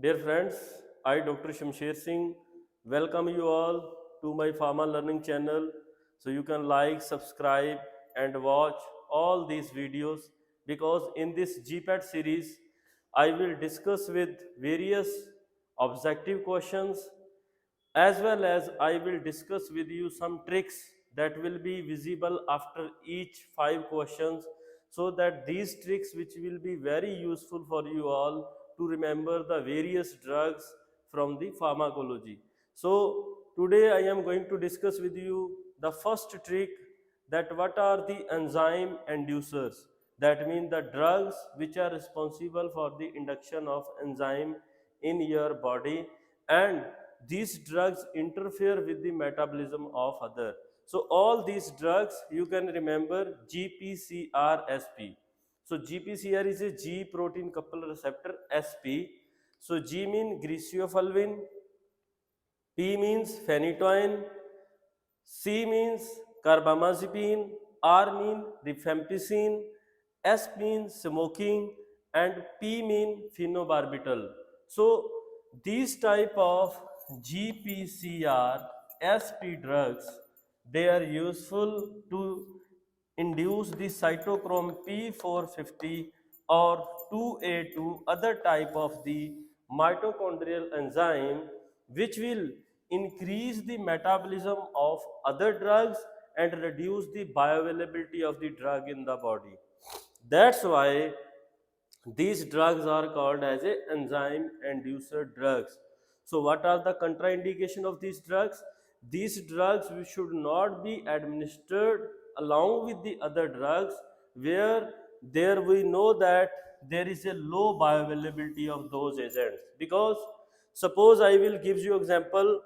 Dear friends, I Dr. Shamsher Singh welcome you all to my Pharma learning channel. So you can like, subscribe and watch all these videos because in this GPAT series I will discuss with various objective questions as well as I will discuss with you some tricks that will be visible after each 5 questions so that these tricks which will be very useful for you all to remember the various drugs from the pharmacology. So today I am going to discuss with you the first trick, that what are the enzyme inducers, that means the drugs which are responsible for the induction of enzyme in your body, and these drugs interfere with the metabolism of other. So all these drugs you can remember GPCRSP. So GPCR is a G protein coupled receptor SP. So G means griseofulvin, P means phenytoin, C means carbamazepine, R means rifampicin, S means smoking, and P means phenobarbital. So these type of GPCR SP drugs, they are useful to induce the cytochrome P450 or 2A2 other type of the mitochondrial enzyme, which will increase the metabolism of other drugs and reduce the bioavailability of the drug in the body. That's why these drugs are called as a enzyme inducer drugs. So what are the contraindication of these drugs? These drugs we should not be administered along with the other drugs where there we know that there is a low bioavailability of those agents. Because suppose I will give you example,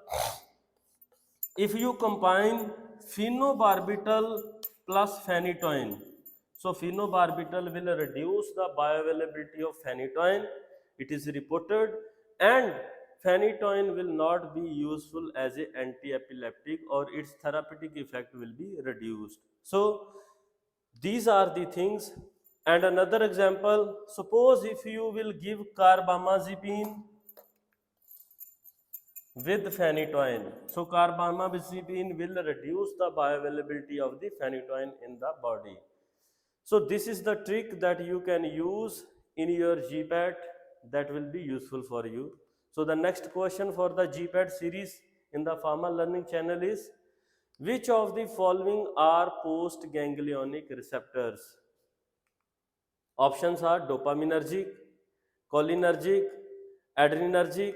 if you combine phenobarbital plus phenytoin, so phenobarbital will reduce the bioavailability of phenytoin, it is reported, and phenytoin will not be useful as an anti-epileptic or its therapeutic effect will be reduced. So these are the things. And another example, suppose if you will give carbamazepine with phenytoin. So carbamazepine will reduce the bioavailability of the phenytoin in the body. So this is the trick that you can use in your GPAT that will be useful for you. So the next question for the GPAT series in the Pharma learning channel is, which of the following are post-ganglionic receptors? Options are dopaminergic, cholinergic, adrenergic,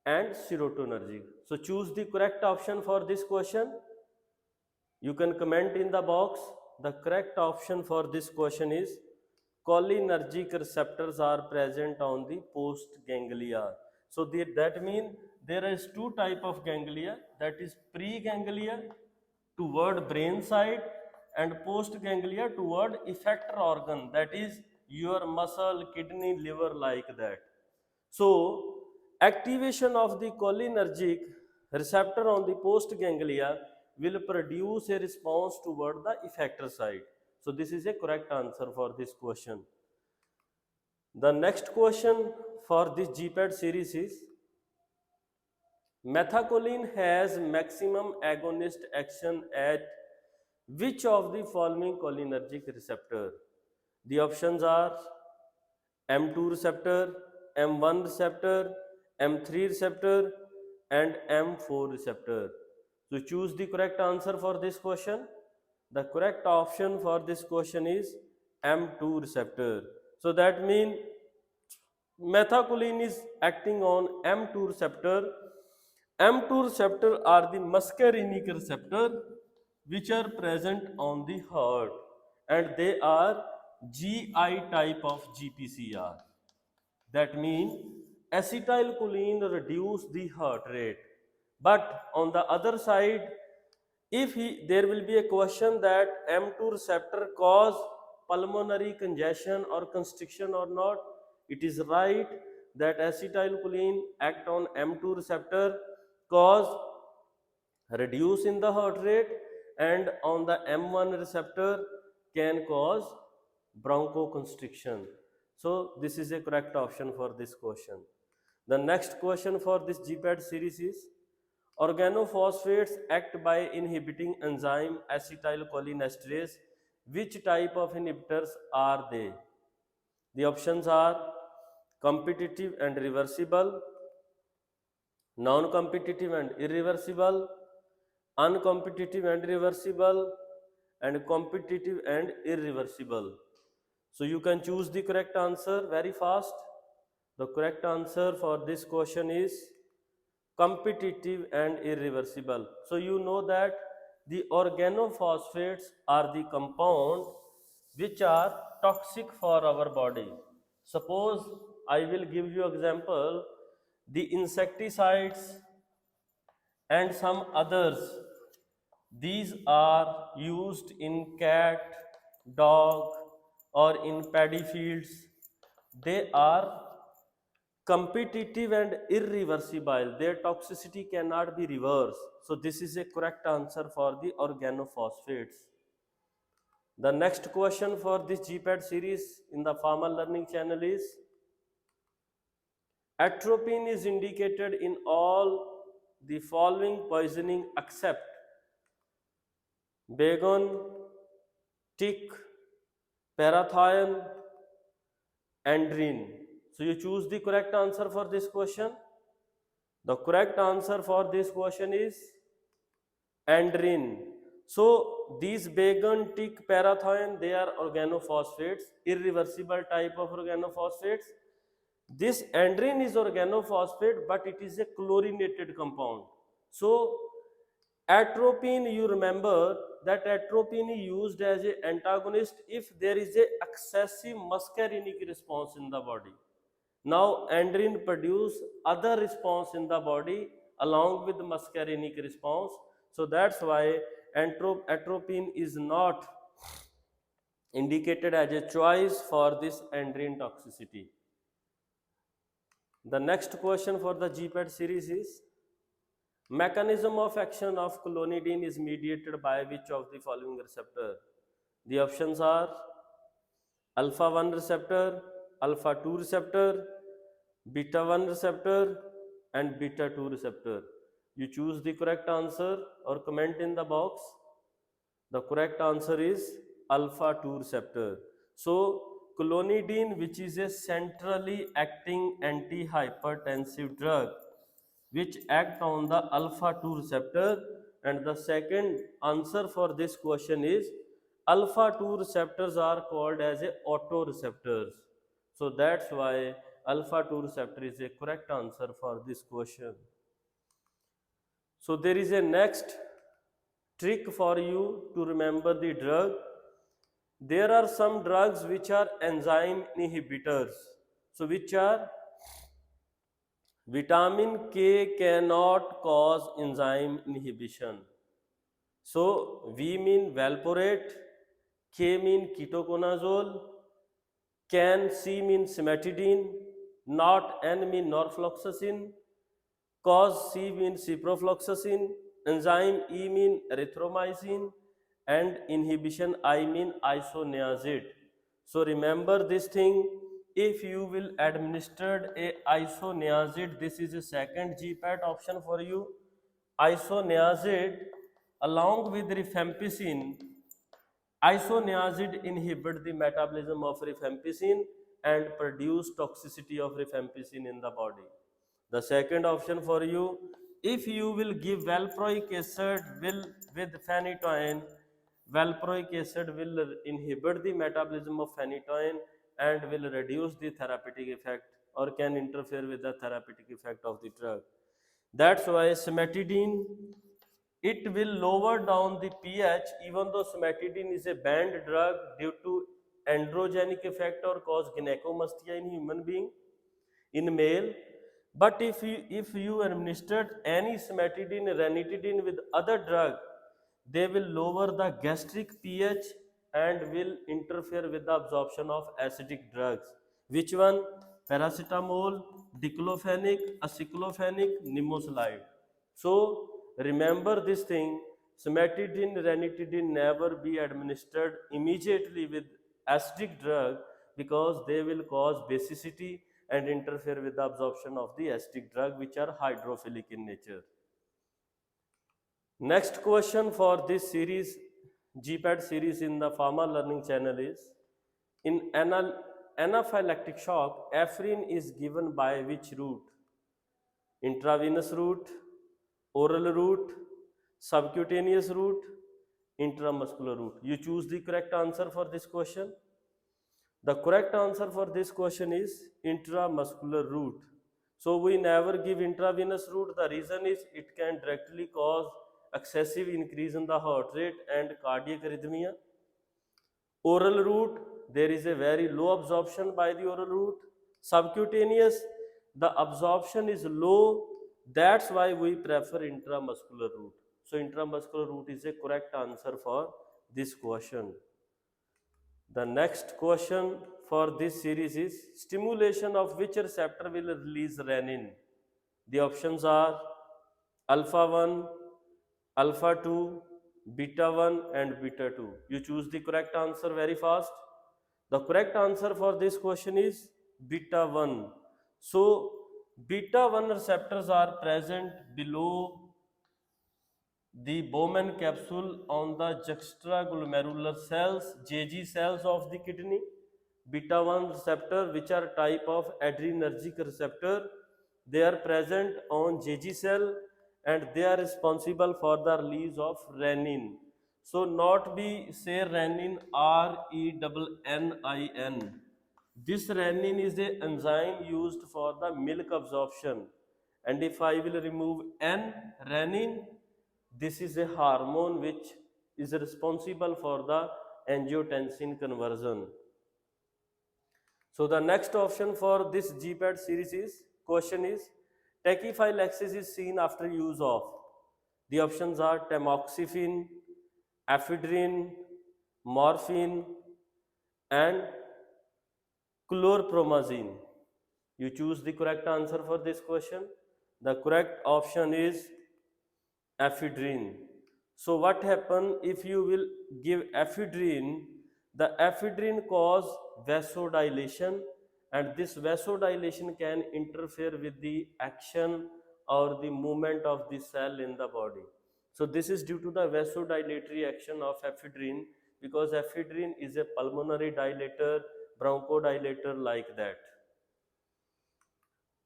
and serotonergic. So choose the correct option for this question. You can comment in the box. The correct option for this question is cholinergic receptors are present on the post ganglia. So that means there is two type of ganglia, that is preganglia toward brain side and post ganglia toward effector organ, that is your muscle, kidney, liver, like that. So activation of the cholinergic receptor on the post ganglia will produce a response toward the effector side. So this is a correct answer for this question. The next question for this GPAT series is, methacholine has maximum agonist action at which of the following cholinergic receptor? The options are M2 receptor, M1 receptor, M3 receptor, and M4 receptor. So choose the correct answer for this question. The correct option for this question is M2 receptor. So that means methacholine is acting on M2 receptor. M2 receptor are the muscarinic receptor which are present on the heart, and they are GI type of GPCR. That means acetylcholine reduce the heart rate. But on the other side, if there will be a question that M2 receptor cause pulmonary congestion or constriction or not, it is right that acetylcholine act on M2 receptor, cause reduce in the heart rate, and on the M1 receptor can cause bronchoconstriction. So this is a correct option for this question. The next question for this GPAT series is, organophosphates act by inhibiting enzyme acetylcholinesterase. Which type of inhibitors are they? The options are competitive and reversible, non-competitive and irreversible, uncompetitive and reversible, and competitive and irreversible. So you can choose the correct answer very fast. The correct answer for this question is competitive and irreversible. So you know that the organophosphates are the compound which are toxic for our body. Suppose I will give you example, the insecticides and some others, these are used in cat, dog, or in paddy fields. They are competitive and irreversible. Their toxicity cannot be reversed. So this is a correct answer for the organophosphates. The next question for this GPAT series in the Pharma Learning channel is, atropine is indicated in all the following poisoning except bagon, tick, parathion, andrine. So you choose the correct answer for this question. The correct answer for this question is andrine. So these bagon, tick, parathion, they are organophosphates, irreversible type of organophosphates. This andrine is organophosphate, but it is a chlorinated compound. So atropine, you remember that atropine is used as an antagonist if there is a excessive muscarinic response in the body. Now andrine produce other response in the body along with muscarinic response. So that's why atropine is not indicated as a choice for this andrine toxicity. The next question for the GPAT series is, mechanism of action of clonidine is mediated by which of the following receptor? The options are alpha 1 receptor, alpha 2 receptor, beta 1 receptor, and beta 2 receptor. You choose the correct answer or comment in the box. The correct answer is alpha 2 receptor. So clonidine, which is a centrally acting antihypertensive drug, which act on the alpha 2 receptor, and the second answer for this question is alpha 2 receptors are called as a autoreceptors. So that's why alpha 2 receptor is a correct answer for this question. So there is a next trick for you to remember the drug. There are some drugs which are enzyme inhibitors. So which are, vitamin K cannot cause enzyme inhibition. So V mean valproate, K mean ketoconazole, can C mean cimetidine, not N mean norfloxacin, cause C mean ciprofloxacin, enzyme E mean erythromycin, and inhibition I mean isoniazid. So remember this thing, if you will administer a isoniazid, this is a second GPAT option for you. Isoniazid along with rifampicin, isoniazid inhibit the metabolism of rifampicin and produce toxicity of rifampicin in the body. The second option for you, if you will give valproic acid with phenytoin, valproic acid will inhibit the metabolism of phenytoin and will reduce the therapeutic effect or can interfere with the therapeutic effect of the drug. That's why cimetidine, it will lower down the pH, even though cimetidine is a banned drug due to androgenic effect or cause gynecomastia in human being, in male. But if you administered any cimetidine, ranitidine with other drug, they will lower the gastric pH and will interfere with the absorption of acidic drugs. Which one? Paracetamol, diclofenac, aceclofenac, nimesulide. So remember this thing, cimetidine, ranitidine never be administered immediately with acidic drug because they will cause basicity and interfere with the absorption of the acidic drug which are hydrophilic in nature. Next question for this series, GPAT series in the Pharma learning channel is, in anaphylactic shock, Afrin is given by which route? Intravenous route, oral route, subcutaneous route, intramuscular route. You choose the correct answer for this question. The correct answer for this question is intramuscular route. So we never give intravenous route. The reason is it can directly cause excessive increase in the heart rate and cardiac arrhythmia. Oral route, there is a very low absorption by the oral route. Subcutaneous, the absorption is low. That's why we prefer intramuscular route. So intramuscular route is a correct answer for this question. The next question for this series is, stimulation of which receptor will release renin? The options are alpha 1, alpha 2, beta 1 and beta 2. You choose the correct answer very fast. The correct answer for this question is beta 1. So beta 1 receptors are present below the Bowman capsule on the juxtaglomerular cells, JG cells of the kidney. Beta 1 receptor, which are type of adrenergic receptor, they are present on JG cell and they are responsible for the release of renin. So not be say renin, RENNIN. This renin is a enzyme used for the milk absorption, and if I will remove N, renin, this is a hormone which is responsible for the angiotensin conversion. So the next option for this GPAT series is, question is, tachyphylaxis is seen after use of. The options are tamoxifen, ephedrine, morphine and chlorpromazine. You choose the correct answer for this question. The correct option is ephedrine. So what happen if you will give ephedrine? The ephedrine cause vasodilation, and this vasodilation can interfere with the action or the movement of the cell in the body. So this is due to the vasodilatory action of ephedrine, because ephedrine is a pulmonary dilator, bronchodilator like that.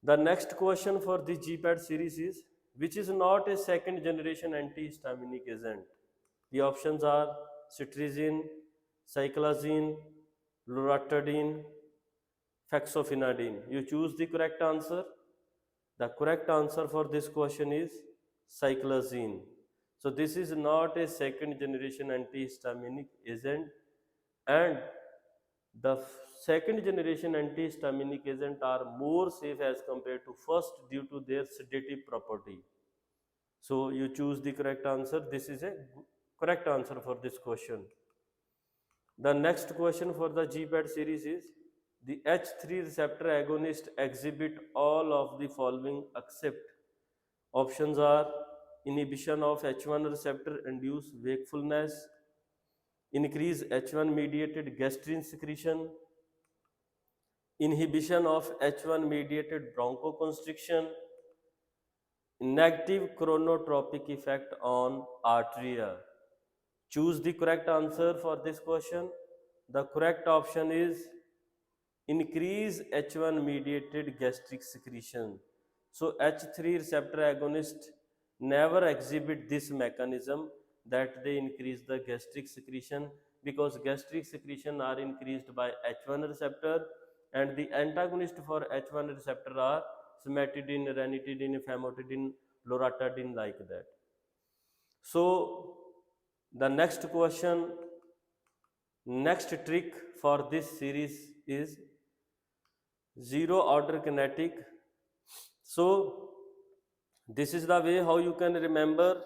The next question for the GPAT series is, which is not a second generation antihistaminic agent? The options are cetirizine, cyclazine, loratadine, fexofenadine. You choose the correct answer. The correct answer for this question is cyclazine. So this is not a second generation antihistaminic agent, and the second generation antihistaminic agent are more safe as compared to first due to their sedative property. So you choose the correct answer. This is a correct answer for this question. The next question for the GPAT series is, the H3 receptor agonist exhibit all of the following except. Options are inhibition of H1 receptor induce wakefulness, increase H1 mediated gastrin secretion, inhibition of H1 mediated bronchoconstriction, negative chronotropic effect on arteria. Choose the correct answer for this question. The correct option is increase H1 mediated gastric secretion. So H3 receptor agonist never exhibit this mechanism that they increase the gastric secretion, because gastric secretion are increased by H1 receptor, and the antagonist for H1 receptor are cimetidine, ranitidine, famotidine, loratadine like that. So the next question, next trick for this series is zero order kinetic. So this is the way how you can remember.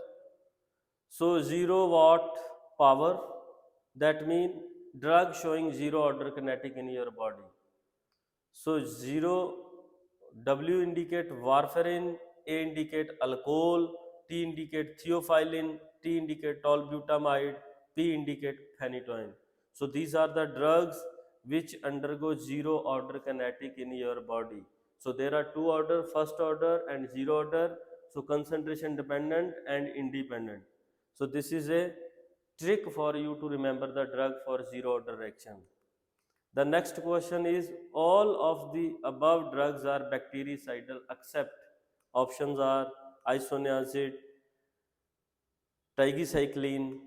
So 0 watt power, that means drug showing zero order kinetic in your body. So 0, W indicate warfarin, A indicate alcohol, T indicate theophylline, T indicate tolbutamide, P indicate phenytoin. So these are the drugs which undergo zero order kinetic in your body. So there are two order, first order and zero order. So concentration dependent and independent. So this is a trick for you to remember the drug for zero order action. The next question is, all of the above drugs are bactericidal except options are isoniazid, tigecycline,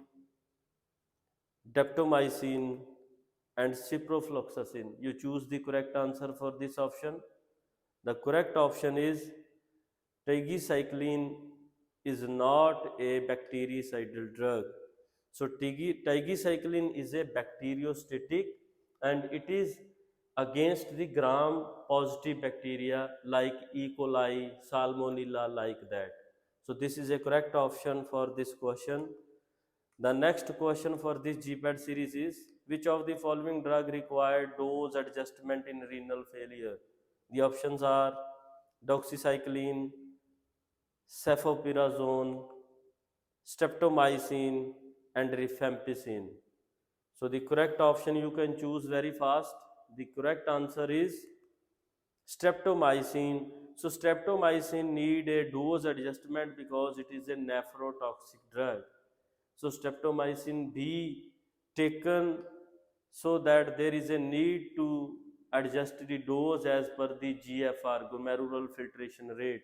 daptomycin and ciprofloxacin. You choose the correct answer for this option. The correct option is tigecycline is not a bactericidal drug. So tigecycline is a bacteriostatic and it is against the gram positive bacteria like E. coli, salmonella, like that. So this is a correct option for this question. The next question for this GPAT series is, which of the following drug required dose adjustment in renal failure? The options are doxycycline, cephalosporine, streptomycin and rifampicin. So the correct option you can choose very fast. The correct answer is streptomycin. So streptomycin need a dose adjustment because it is a nephrotoxic drug. So streptomycin be taken so that there is a need to adjust the dose as per the GFR, glomerular filtration rate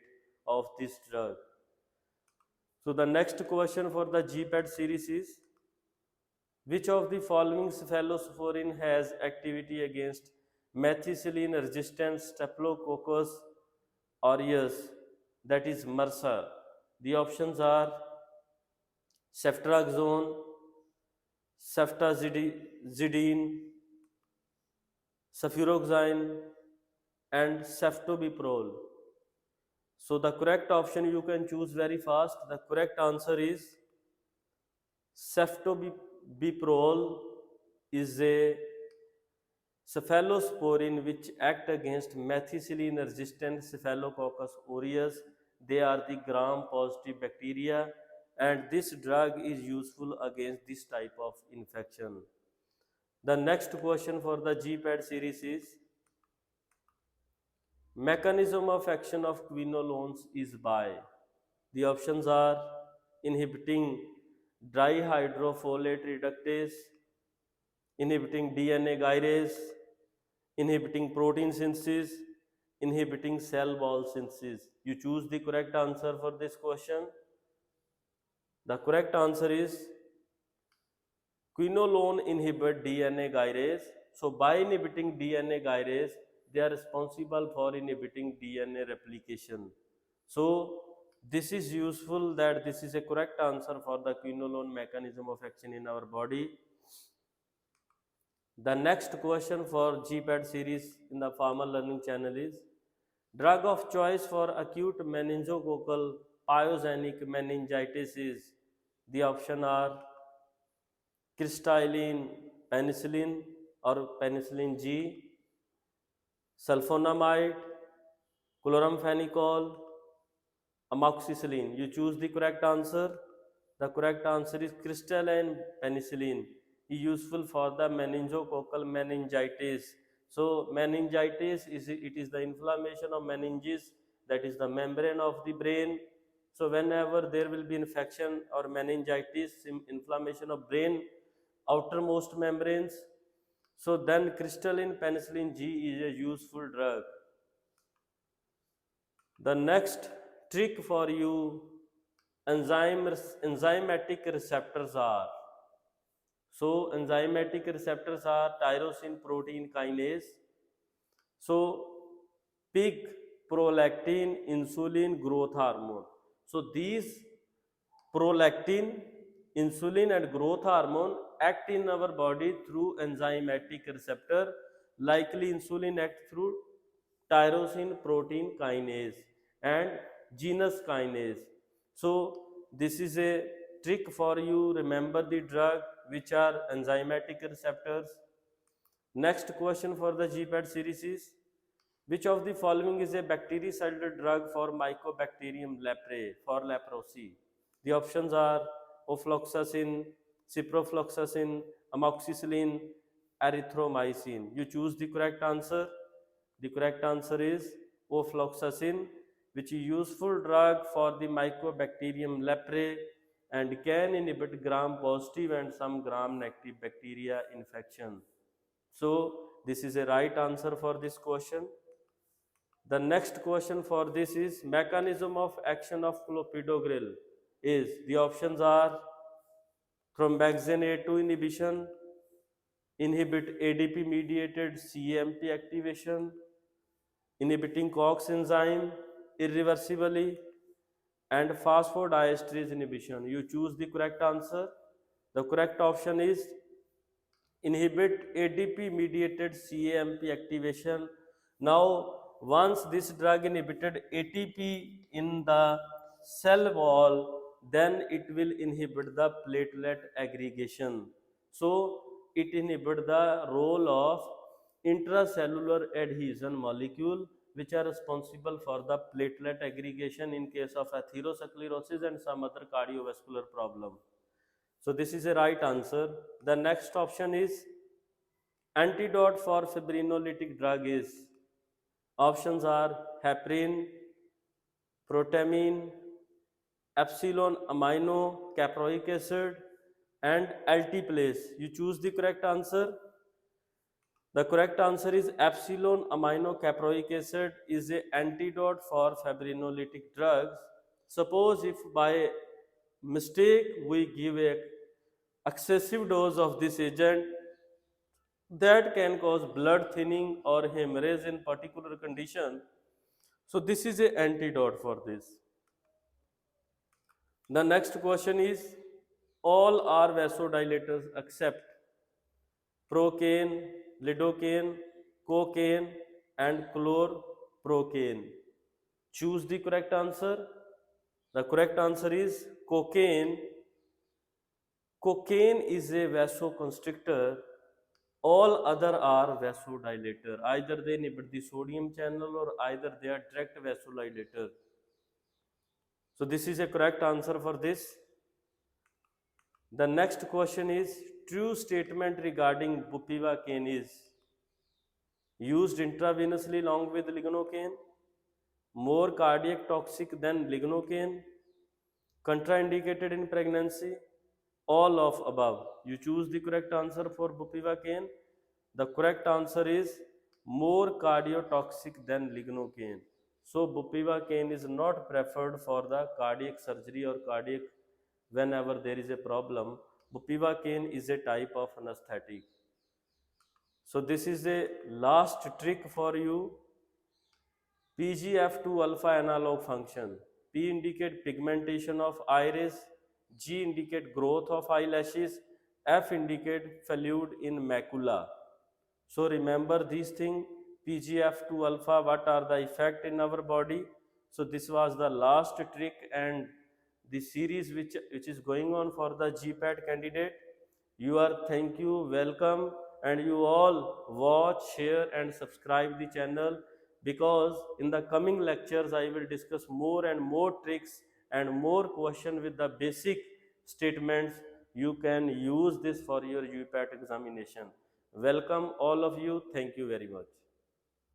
of this drug. So the next question for the GPAT series is, which of the following cephalosporine has activity against methicillin resistant Staphylococcus aureus, that is MRSA? The options are ceftriaxone, ceftazidime, cefuroxime and ceftobiprole. So the correct option you can choose very fast. The correct answer is ceftobiprole is a cephalosporin which act against methicillin resistant Staphylococcus aureus. They are the gram positive bacteria and this drug is useful against this type of infection. The next question for the GPAT series is, mechanism of action of quinolones is by? The options are inhibiting dihydrofolate reductase, inhibiting DNA gyrase, inhibiting protein synthesis, inhibiting cell wall synthesis. You choose the correct answer for this question. The correct answer is quinolone inhibit DNA gyrase. So by inhibiting DNA gyrase, they are responsible for inhibiting DNA replication. So this is useful that this is a correct answer for the quinolone mechanism of action in our body. The next question for GPAT series in the Pharma Learning channel is, drug of choice for acute meningococcal pyogenic meningitis is? The option are crystalline penicillin or penicillin G, sulfonamide, chloramphenicol, amoxicillin. You choose the correct answer. The correct answer is crystalline penicillin. Is useful for the meningococcal meningitis. So meningitis is the inflammation of meninges, that is the membrane of the brain. So whenever there will be infection or meningitis, inflammation of brain outermost membranes, so then crystalline penicillin G is a useful drug. The next trick for you, enzymatic receptors are. So enzymatic receptors are tyrosine protein kinase. So pig, prolactin, insulin, growth hormone. So these prolactin, insulin and growth hormone act in our body through enzymatic receptor. Likely insulin act through tyrosine protein kinase and genus kinase. So this is a trick for you. Remember the drug which are enzymatic receptors. Next question for the GPAT series is, which of the following is a bactericidal drug for Mycobacterium leprae, for leprosy? The options are ofloxacin, ciprofloxacin, amoxicillin erythromycin. You choose the correct answer. The correct answer is ofloxacin, which is a useful drug for the Mycobacterium leprae and can inhibit gram-positive and some gram-negative bacteria infection. So this is a right answer for this question. The next question for this is mechanism of action of clopidogrel is, the options are thromboxane A2 inhibition, inhibit ADP mediated CAMP activation, inhibiting COX enzyme irreversibly, and phosphodiesterase inhibition. You choose the correct answer. The correct option is inhibit ADP mediated CAMP activation. Now, once this drug inhibited ATP in the cell wall, then it will inhibit the platelet aggregation. So, it inhibits the role of intracellular adhesion molecule which are responsible for the platelet aggregation in case of atherosclerosis and some other cardiovascular problem. So this is a right answer. The next option is antidote for fibrinolytic drug is, options are heparin, protamine, epsilon amino caproic acid and altiplase. You choose the correct answer. The correct answer is epsilon amino caproic acid is an antidote for fibrinolytic drugs. Suppose if by mistake we give a excessive dose of this agent, that can cause blood thinning or hemorrhage in particular condition. So this is an antidote for this. The next question is, all are vasodilators except procaine, lidocaine, cocaine and chlorprocaine. Choose the correct answer. The correct answer is cocaine. Cocaine is a vasoconstrictor. All other are vasodilator. Either they inhibit the sodium channel or either they are direct vasodilator. So this is a correct answer for this. The next question is, true statement regarding bupivacaine is, used intravenously along with lignocaine, more cardiac toxic than lignocaine, contraindicated in pregnancy, all of above. You choose the correct answer for bupivacaine. The correct answer is more cardiotoxic than lignocaine. So bupivacaine is not preferred for the cardiac surgery or cardiac whenever there is a problem. Bupivacaine is a type of anesthetic. So this is a last trick for you. PGF2 alpha analog function. P indicate pigmentation of iris, G indicate growth of eyelashes, F indicate fluid in macula. So remember these things, PGF2 alpha, what are the effect in our body. So this was the last trick and the series which is going on for the GPAT candidate. You are, thank you, welcome, and you all watch, share and subscribe the channel, because in the coming lectures I will discuss more and more tricks and more question with the basic statements. You can use this for your GPAT examination. Welcome all of you. Thank you very much.